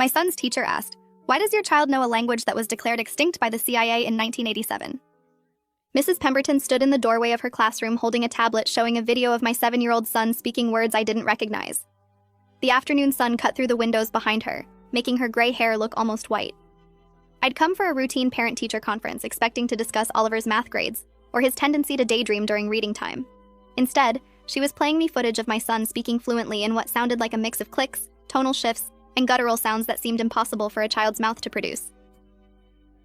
My son's teacher asked, "Why does your child know a language that was declared extinct by the CIA in 1987? Mrs. Pemberton stood in the doorway of her classroom holding a tablet showing a video of my 7-year-old son speaking words I didn't recognize. The afternoon sun cut through the windows behind her, making her gray hair look almost white. I'd come for a routine parent-teacher conference expecting to discuss Oliver's math grades, or his tendency to daydream during reading time. Instead, she was playing me footage of my son speaking fluently in what sounded like a mix of clicks, tonal shifts, and guttural sounds that seemed impossible for a child's mouth to produce.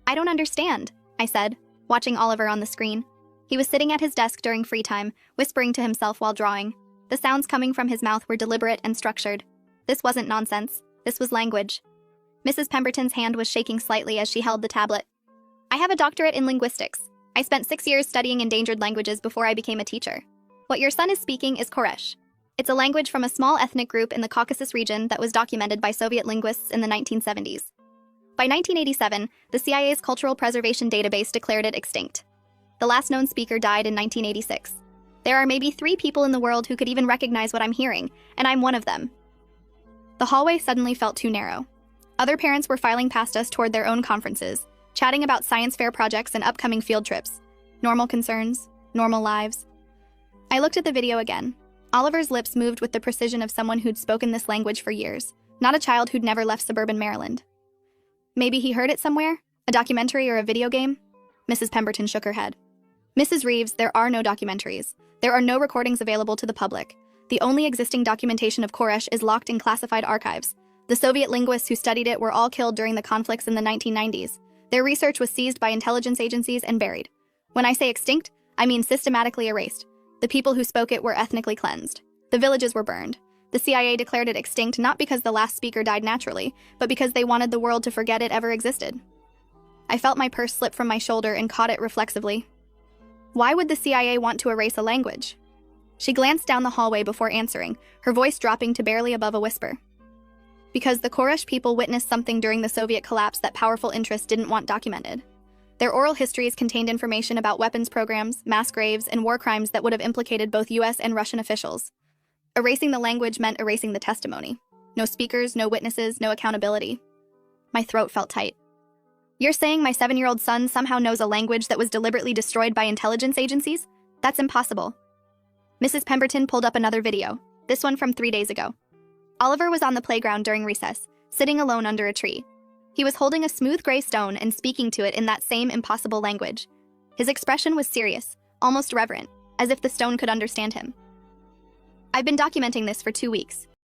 "I don't understand," I said, watching Oliver on the screen. He was sitting at his desk during free time, whispering to himself while drawing. The sounds coming from his mouth were deliberate and structured. This wasn't nonsense. This was language. Mrs. Pemberton's hand was shaking slightly as she held the tablet. "I have a doctorate in linguistics. I spent 6 years studying endangered languages before I became a teacher. What your son is speaking is Koresh. It's a language from a small ethnic group in the Caucasus region that was documented by Soviet linguists in the 1970s. By 1987, the CIA's Cultural Preservation Database declared it extinct. The last known speaker died in 1986. There are maybe 3 people in the world who could even recognize what I'm hearing, and I'm one of them." The hallway suddenly felt too narrow. Other parents were filing past us toward their own conferences, chatting about science fair projects and upcoming field trips. Normal concerns, normal lives. I looked at the video again. Oliver's lips moved with the precision of someone who'd spoken this language for years, not a child who'd never left suburban Maryland. Maybe he heard it somewhere? A documentary or a video game? Mrs. Pemberton shook her head. "Mrs. Reeves, there are no documentaries. There are no recordings available to the public. The only existing documentation of Koresh is locked in classified archives. The Soviet linguists who studied it were all killed during the conflicts in the 1990s. Their research was seized by intelligence agencies and buried. When I say extinct, I mean systematically erased. The people who spoke it were ethnically cleansed. The villages were burned. The CIA declared it extinct not because the last speaker died naturally, but because they wanted the world to forget it ever existed." I felt my purse slip from my shoulder and caught it reflexively. Why would the CIA want to erase a language? She glanced down the hallway before answering, her voice dropping to barely above a whisper. "Because the Koresh people witnessed something during the Soviet collapse that powerful interests didn't want documented. Their oral histories contained information about weapons programs, mass graves, and war crimes that would have implicated both US and Russian officials. Erasing the language meant erasing the testimony. No speakers, no witnesses, no accountability." My throat felt tight. "You're saying my 7-year-old son somehow knows a language that was deliberately destroyed by intelligence agencies? That's impossible." Mrs. Pemberton pulled up another video, this one from 3 days ago. Oliver was on the playground during recess, sitting alone under a tree. He was holding a smooth gray stone and speaking to it in that same impossible language. His expression was serious, almost reverent, as if the stone could understand him. "I've been documenting this for 2 weeks.